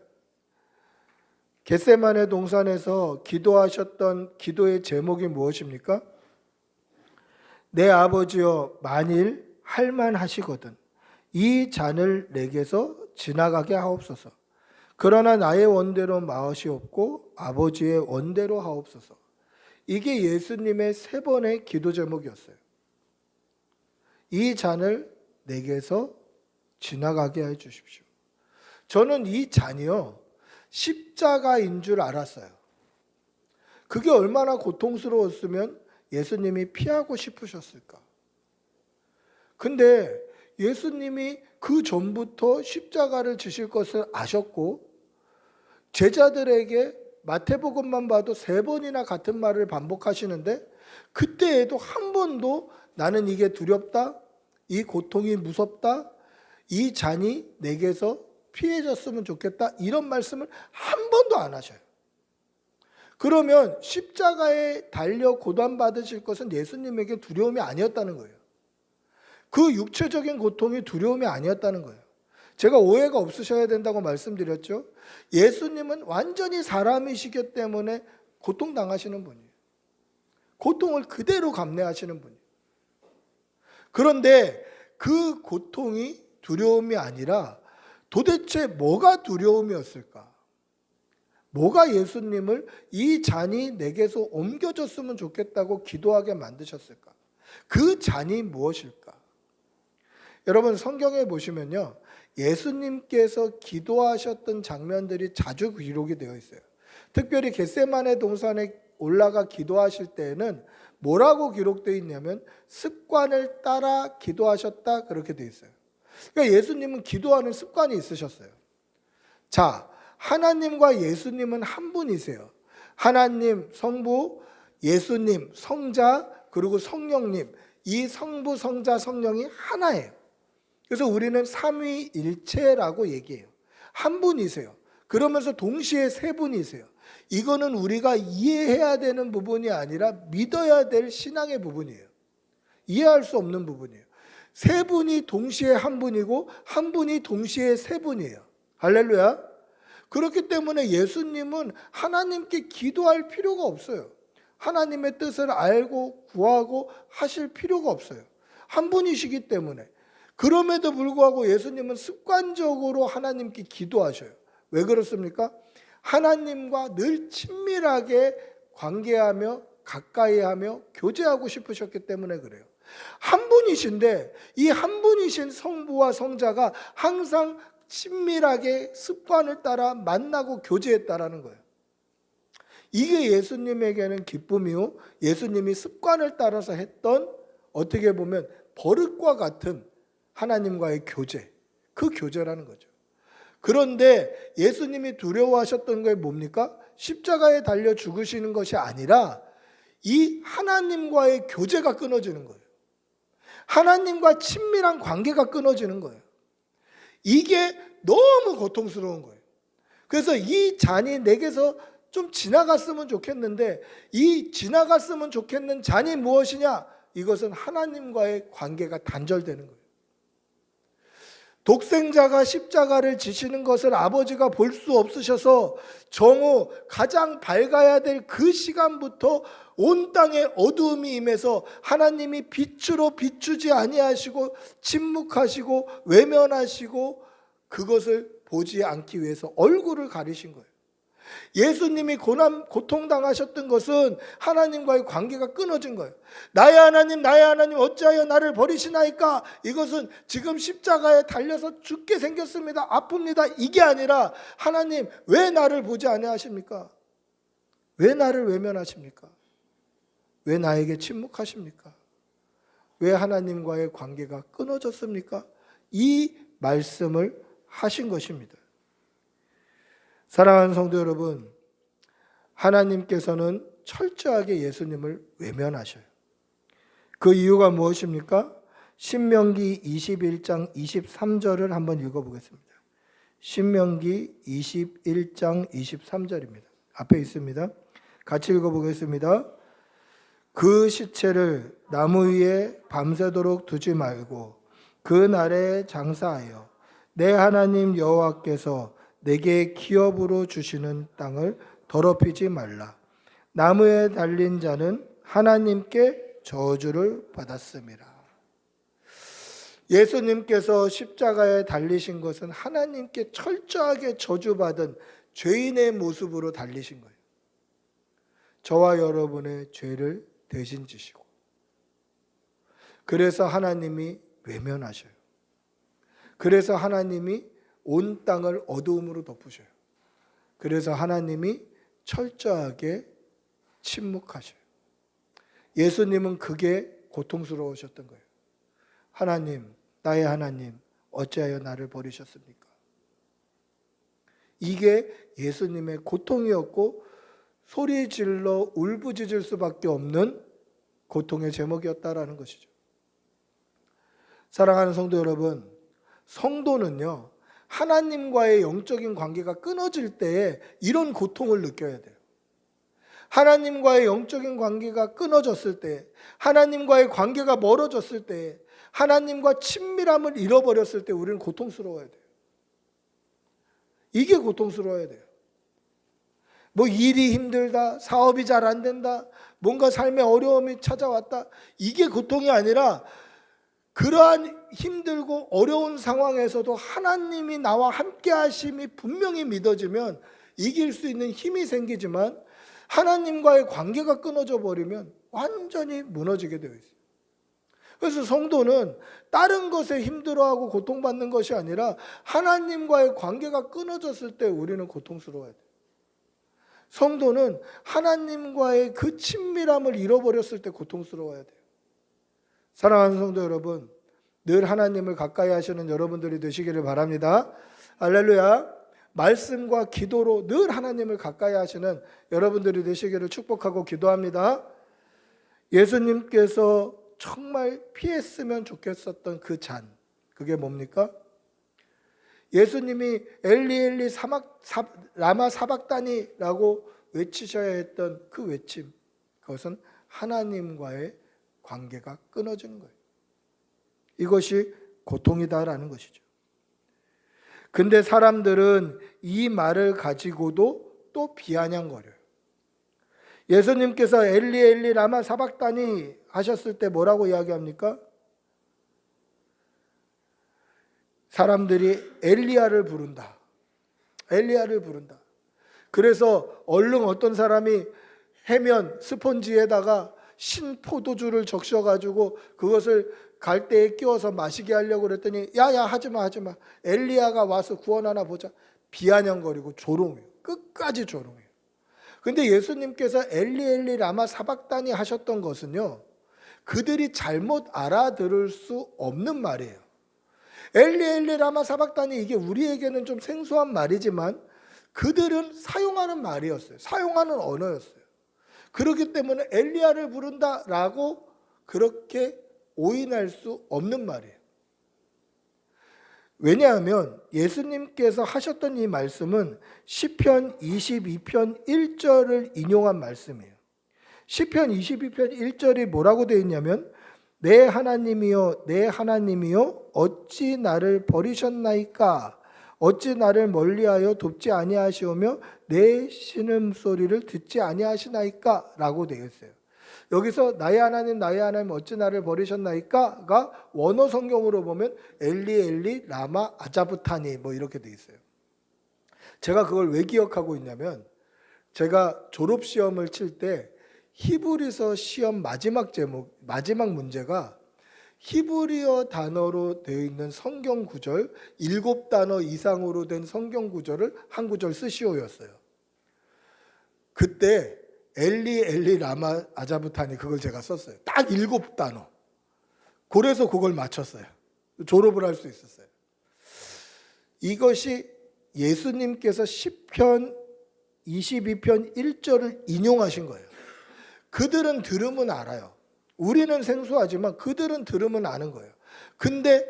겟세마네 동산에서 기도하셨던 기도의 제목이 무엇입니까? 내 아버지여, 만일 할만하시거든 이 잔을 내게서 지나가게 하옵소서. 그러나 나의 원대로 마으시옵고 아버지의 원대로 하옵소서. 이게 예수님의 3번의 기도 제목이었어요. 이 잔을 내게서 지나가게 해 주십시오. 저는 이 잔이요, 십자가인 줄 알았어요. 그게 얼마나 고통스러웠으면 예수님이 피하고 싶으셨을까. 근데 예수님이 그 전부터 십자가를 지실 것을 아셨고 제자들에게 마태복음만 봐도 3번이나 같은 말을 반복하시는데 그때에도 한 번도 나는 이게 두렵다, 이 고통이 무섭다, 이 잔이 내게서 피해졌으면 좋겠다 이런 말씀을 한 번도 안 하셔요. 그러면 십자가에 달려 고난받으실 것은 예수님에게 두려움이 아니었다는 거예요. 그 육체적인 고통이 두려움이 아니었다는 거예요. 제가 오해가 없으셔야 된다고 말씀드렸죠. 예수님은 완전히 사람이시기 때문에 고통당하시는 분이에요. 고통을 그대로 감내하시는 분이에요. 그런데 그 고통이 두려움이 아니라 도대체 뭐가 두려움이었을까? 뭐가 예수님을 이 잔이 내게서 옮겨졌으면 좋겠다고 기도하게 만드셨을까? 그 잔이 무엇일까? 여러분 성경에 보시면요, 예수님께서 기도하셨던 장면들이 자주 기록이 되어 있어요. 특별히 겟세마네 동산에 올라가 기도하실 때에는 뭐라고 기록되어 있냐면 습관을 따라 기도하셨다 그렇게 되어 있어요. 그러니까 예수님은 기도하는 습관이 있으셨어요. 자, 하나님과 예수님은 한 분이세요. 하나님, 성부, 예수님, 성자, 그리고 성령님, 이 성부, 성자, 성령이 하나예요. 그래서 우리는 삼위일체라고 얘기해요. 한 분이세요. 그러면서 동시에 3분이세요. 이거는 우리가 이해해야 되는 부분이 아니라 믿어야 될 신앙의 부분이에요. 이해할 수 없는 부분이에요. 3분이 동시에 한 분이고 한 분이 동시에 3분이에요. 할렐루야. 그렇기 때문에 예수님은 하나님께 기도할 필요가 없어요. 하나님의 뜻을 알고 구하고 하실 필요가 없어요. 한 분이시기 때문에. 그럼에도 불구하고 예수님은 습관적으로 하나님께 기도하셔요. 왜 그렇습니까? 하나님과 늘 친밀하게 관계하며 가까이하며 교제하고 싶으셨기 때문에 그래요. 한 분이신데 이 한 분이신 성부와 성자가 항상 친밀하게 습관을 따라 만나고 교제했다라는 거예요. 이게 예수님에게는 기쁨이요, 예수님이 습관을 따라서 했던 어떻게 보면 버릇과 같은 하나님과의 교제, 그 교제라는 거죠. 그런데 예수님이 두려워하셨던 게 뭡니까? 십자가에 달려 죽으시는 것이 아니라 이 하나님과의 교제가 끊어지는 거예요. 하나님과 친밀한 관계가 끊어지는 거예요. 이게 너무 고통스러운 거예요. 그래서 이 잔이 내게서 좀 지나갔으면 좋겠는데 이 지나갔으면 좋겠는 잔이 무엇이냐? 이것은 하나님과의 관계가 단절되는 거예요. 독생자가 십자가를 지시는 것을 아버지가 볼 수 없으셔서 정오 가장 밝아야 될 그 시간부터 온 땅에 어두움이 임해서 하나님이 빛으로 비추지 아니하시고 침묵하시고 외면하시고 그것을 보지 않기 위해서 얼굴을 가리신 거예요. 예수님이 고통당하셨던 것은 하나님과의 관계가 끊어진 거예요. 나의 하나님 어찌하여 나를 버리시나이까? 이것은 지금 십자가에 달려서 죽게 생겼습니다. 아픕니다. 이게 아니라 하나님 왜 나를 보지 아니하십니까? 왜 나를 외면하십니까? 왜 나에게 침묵하십니까? 왜 하나님과의 관계가 끊어졌습니까? 이 말씀을 하신 것입니다. 사랑하는 성도 여러분, 하나님께서는 철저하게 예수님을 외면하셔요. 그 이유가 무엇입니까? 신명기 21장 23절을 한번 읽어보겠습니다. 신명기 21장 23절입니다. 앞에 있습니다. 같이 읽어보겠습니다. 그 시체를 나무 위에 밤새도록 두지 말고 그 날에 장사하여 내 하나님 여호와께서 내게 기업으로 주시는 땅을 더럽히지 말라. 나무에 달린 자는 하나님께 저주를 받았음이라. 예수님께서 십자가에 달리신 것은 하나님께 철저하게 저주받은 죄인의 모습으로 달리신 거예요. 저와 여러분의 죄를 대신 지시고, 그래서 하나님이 외면하셔요. 그래서 하나님이 온 땅을 어두움으로 덮으셔요. 그래서 하나님이 철저하게 침묵하셔요. 예수님은 그게 고통스러우셨던 거예요. 하나님, 나의 하나님, 어찌하여 나를 버리셨습니까? 이게 예수님의 고통이었고 소리 질러 울부짖을 수밖에 없는 고통의 제목이었다라는 것이죠. 사랑하는 성도 여러분, 성도는요, 하나님과의 영적인 관계가 끊어질 때에 이런 고통을 느껴야 돼요. 하나님과의 영적인 관계가 끊어졌을 때, 하나님과의 관계가 멀어졌을 때, 하나님과 친밀함을 잃어버렸을 때 우리는 고통스러워야 돼요. 이게 고통스러워야 돼요. 뭐 일이 힘들다, 사업이 잘 안 된다, 뭔가 삶에 어려움이 찾아왔다, 이게 고통이 아니라 그러한 힘들고 어려운 상황에서도 하나님이 나와 함께 하심이 분명히 믿어지면 이길 수 있는 힘이 생기지만, 하나님과의 관계가 끊어져 버리면 완전히 무너지게 되어 있어요. 그래서 성도는 다른 것에 힘들어하고 고통받는 것이 아니라 하나님과의 관계가 끊어졌을 때 우리는 고통스러워야 돼요. 성도는 하나님과의 그 친밀함을 잃어버렸을 때 고통스러워야 돼요. 사랑하는 성도 여러분, 늘 하나님을 가까이 하시는 여러분들이 되시기를 바랍니다. 할렐루야. 말씀과 기도로 늘 하나님을 가까이 하시는 여러분들이 되시기를 축복하고 기도합니다. 예수님께서 정말 피했으면 좋겠었던 그 잔, 그게 뭡니까? 예수님이 엘리 엘리 라마 사박다니라고 외치셔야 했던 그 외침, 그것은 하나님과의 관계가 끊어지는 거예요. 이것이 고통이다라는 것이죠. 근데 사람들은 이 말을 가지고도 또 비아냥거려요. 예수님께서 엘리 엘리 라마 사박다니 하셨을 때 뭐라고 이야기합니까? 사람들이 엘리야를 부른다. 엘리야를 부른다. 그래서 얼른 어떤 사람이 해면 스펀지에다가 신포도주를 적셔가지고 그것을 갈대에 끼워서 마시게 하려고 그랬더니 야야 하지마 엘리야가 와서 구원하나 보자. 비아냥거리고 조롱해요. 끝까지 조롱해요. 근데 예수님께서 엘리 엘리 라마 사박다니 하셨던 것은요, 그들이 잘못 알아들을 수 없는 말이에요. 엘리 엘리 라마 사박다니, 이게 우리에게는 좀 생소한 말이지만 그들은 사용하는 말이었어요. 사용하는 언어였어요. 그렇기 때문에 엘리야를 부른다라고 그렇게 오인할 수 없는 말이에요. 왜냐하면 예수님께서 하셨던 이 말씀은 시편 22편 1절을 인용한 말씀이에요. 시편 22편 1절이 뭐라고 되어 있냐면, 내 하나님이여 내 하나님이여 어찌 나를 버리셨나이까, 어찌 나를 멀리하여 돕지 아니하시오며 내 신음소리를 듣지 아니하시나이까 라고 되어 있어요. 여기서 나의 하나님 어찌 나를 버리셨나이까가 원어 성경으로 보면 엘리 엘리 라마 아자부타니 뭐 이렇게 되어 있어요. 제가 그걸 왜 기억하고 있냐면, 제가 졸업시험을 칠 때 히브리서 시험 마지막 문제가 히브리어 단어로 되어 있는 성경 구절 7단어 이상으로 된 성경 구절을 한 구절 쓰시오였어요. 그때 엘리 엘리 라마 아자부타니 그걸 제가 썼어요. 딱 7단어. 그래서 그걸 맞췄어요. 졸업을 할 수 있었어요. 이것이 예수님께서 시편 22편 1절을 인용하신 거예요. 그들은 들으면 알아요. 우리는 생소하지만 그들은 들으면 아는 거예요. 근데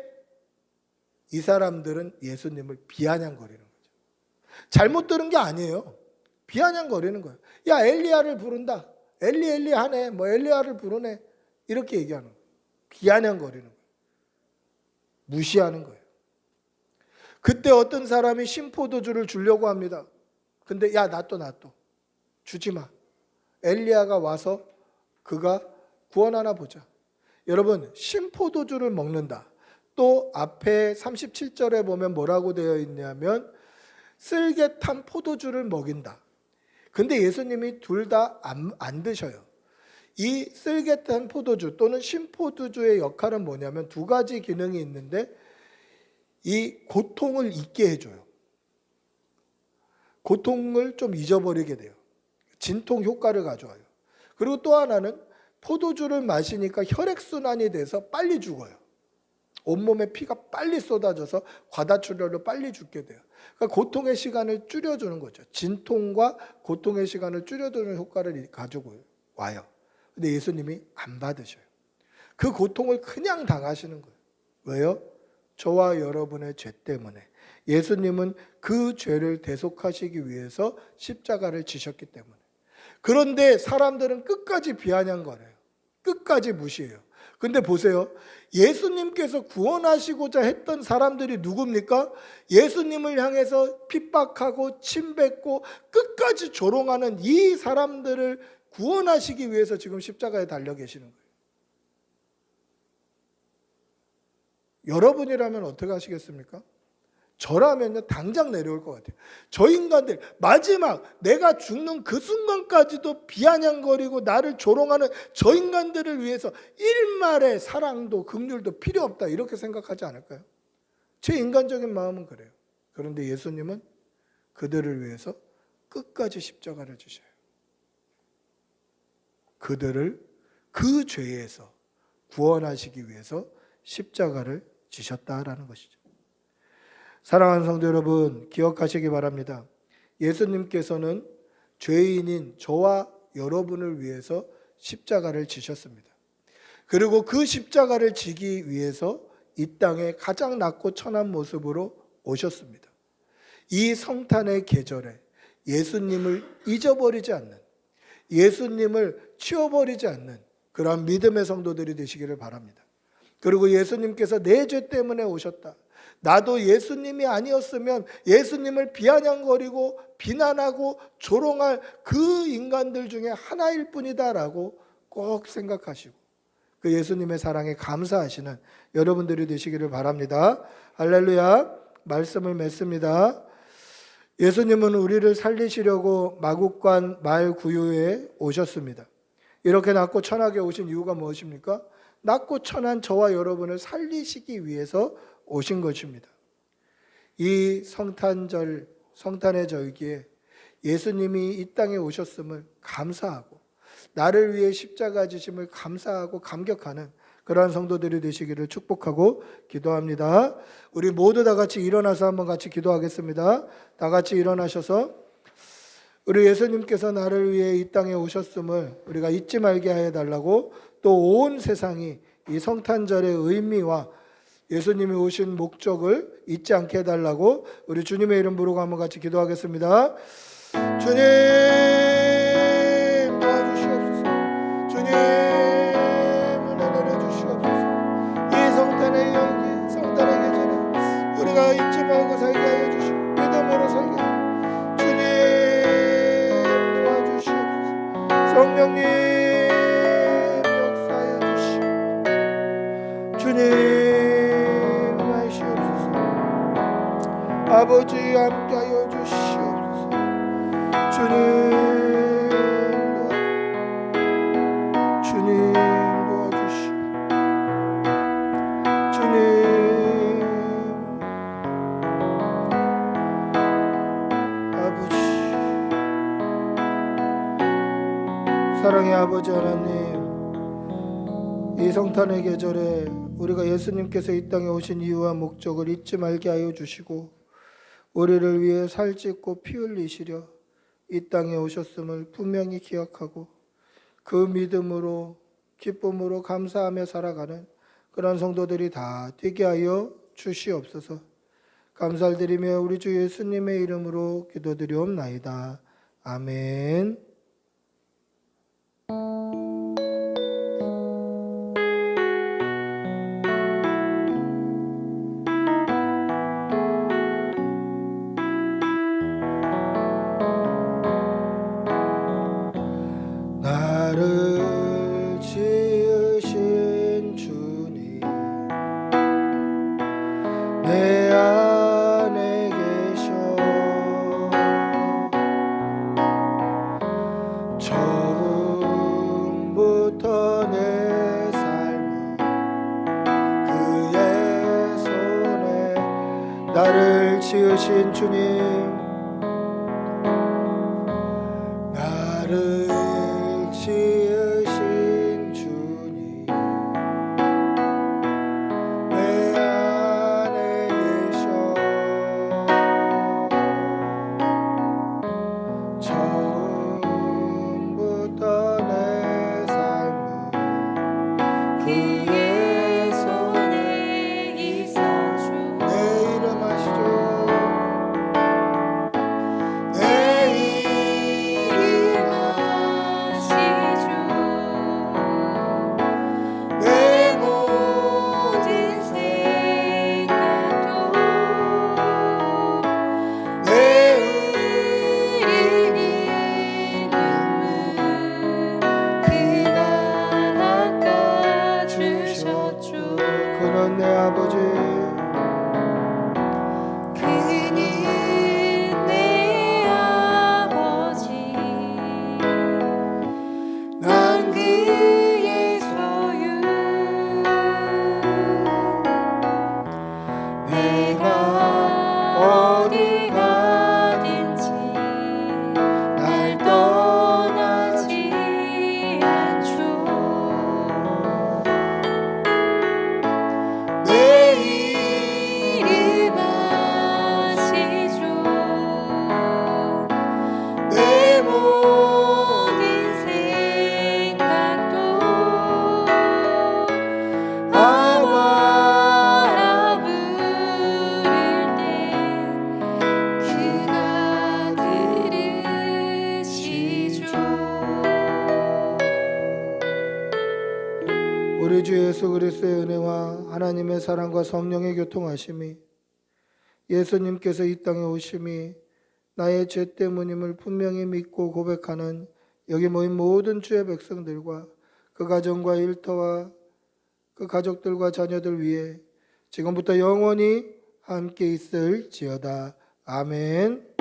이 사람들은 예수님을 비아냥거리는 거예요. 잘못 들은 게 아니에요. 비아냥거리는 거예요. 야, 엘리야를 부른다. 엘리 하네. 뭐 엘리야를 부르네. 이렇게 얘기하는 거예요. 비아냥거리는 거예요. 무시하는 거예요. 그때 어떤 사람이 신포도주를 주려고 합니다. 근데 야, 놔둬. 주지 마. 엘리야가 와서 그가 구원하나 보자. 여러분, 신포도주를 먹는다. 또 앞에 37절에 보면 뭐라고 되어 있냐면 쓸개탄 포도주를 먹인다. 근데 예수님이 둘 다 안 드셔요. 이 쓸개탄 포도주 또는 신포도주의 역할은 뭐냐면 두 가지 기능이 있는데 이 고통을 잊게 해줘요. 고통을 좀 잊어버리게 돼요. 진통 효과를 가져와요. 그리고 또 하나는 포도주를 마시니까 혈액순환이 돼서 빨리 죽어요. 온몸에 피가 빨리 쏟아져서 과다출혈로 빨리 죽게 돼요. 그러니까 고통의 시간을 줄여주는 거죠. 진통과 고통의 시간을 줄여주는 효과를 가지고 와요. 근데 예수님이 안 받으셔요. 그 고통을 그냥 당하시는 거예요. 왜요? 저와 여러분의 죄 때문에. 예수님은 그 죄를 대속하시기 위해서 십자가를 지셨기 때문에. 그런데 사람들은 끝까지 비아냥거려요. 끝까지 무시해요. 근데 보세요. 예수님께서 구원하시고자 했던 사람들이 누굽니까? 예수님을 향해서 핍박하고 침뱉고 끝까지 조롱하는 이 사람들을 구원하시기 위해서 지금 십자가에 달려 계시는 거예요. 여러분이라면 어떻게 하시겠습니까? 저라면요, 당장 내려올 것 같아요. 저 인간들, 마지막 내가 죽는 그 순간까지도 비아냥거리고 나를 조롱하는 저 인간들을 위해서 일말의 사랑도 긍휼도 필요 없다, 이렇게 생각하지 않을까요? 제 인간적인 마음은 그래요. 그런데 예수님은 그들을 위해서 끝까지 십자가를 지셔요. 그들을 그 죄에서 구원하시기 위해서 십자가를 지셨다라는 것이죠. 사랑하는 성도 여러분, 기억하시기 바랍니다. 예수님께서는 죄인인 저와 여러분을 위해서 십자가를 지셨습니다. 그리고 그 십자가를 지기 위해서 이 땅에 가장 낮고 천한 모습으로 오셨습니다. 이 성탄의 계절에 예수님을 잊어버리지 않는, 예수님을 치워버리지 않는 그러한 믿음의 성도들이 되시기를 바랍니다. 그리고 예수님께서 내 죄 때문에 오셨다. 나도 예수님이 아니었으면 예수님을 비아냥거리고 비난하고 조롱할 그 인간들 중에 하나일 뿐이다라고 꼭 생각하시고 그 예수님의 사랑에 감사하시는 여러분들이 되시기를 바랍니다. 할렐루야. 말씀을 맺습니다. 예수님은 우리를 살리시려고 마국간 말구유에 오셨습니다. 이렇게 낮고 천하게 오신 이유가 무엇입니까? 낮고 천한 저와 여러분을 살리시기 위해서 오신 것입니다. 이 성탄절, 성탄의 절기에 예수님이 이 땅에 오셨음을 감사하고 나를 위해 십자가 지심을 감사하고 감격하는 그러한 성도들이 되시기를 축복하고 기도합니다. 우리 모두 다 같이 일어나서 한번 같이 기도하겠습니다. 다 같이 일어나셔서 우리 예수님께서 나를 위해 이 땅에 오셨음을 우리가 잊지 말게 하여 달라고, 또 온 세상이 이 성탄절의 의미와 예수님이 오신 목적을 잊지 않게 해달라고 우리 주님의 이름 부르고 한번 같이 기도하겠습니다. 주님 도와주시옵소서. 주님 은혜 내려주시옵소서. 이 성탄의 연기, 성탄의 계절에 우리가 잊지 말고 살게 하여 주시고 믿음으로 살게 하여 주님 도와주시옵소서. 성령님 역사하여 주시옵소서. 주님 아버지 함께하여 주시옵소서. 주님 도와주시오. 주님 아버지, 사랑의 아버지 하나님, 이 성탄의 계절에 우리가 예수님께서 이 땅에 오신 이유와 목적을 잊지 말게 하여 주시고 우리를 위해 살짓고 피 흘리시려 이 땅에 오셨음을 분명히 기억하고 그 믿음으로 기쁨으로 감사하며 살아가는 그런 성도들이 다 되게 하여 주시옵소서. 감사를 드리며 우리 주 예수님의 이름으로 기도드리옵나이다. 아멘. 나를 지으신 주님 내 안에 계셔 처음부터 내 삶은 그의 손에 나를 지으신 주님 나를 지으신 주님 내 안에 계셔 처음부터 내 삶은 그의 손에 있어주 내 이름 아시죠 내 이름 아시주 내 모든 생각도 내 흐르는 눈물 그가 닦아주셨죠 그는 내 아버지 그는 내 아버지 난 그의 소유 내가 어디 가든지 날 떠나지 않죠 내 이름 아시죠 내 모든 생각도 아와라 부를 때 그가 들으시죠 우리 주 예수 그리스도의 은혜와 하나님의 사랑과 성령의 교통하심이 예수님께서 이 땅에 오심이 나의 죄 때문임을 분명히 믿고 고백하는 여기 모인 모든 주의 백성들과 그 가정과 일터와 그 가족들과 자녀들 위해 지금부터 영원히 함께 있을지어다. 아멘.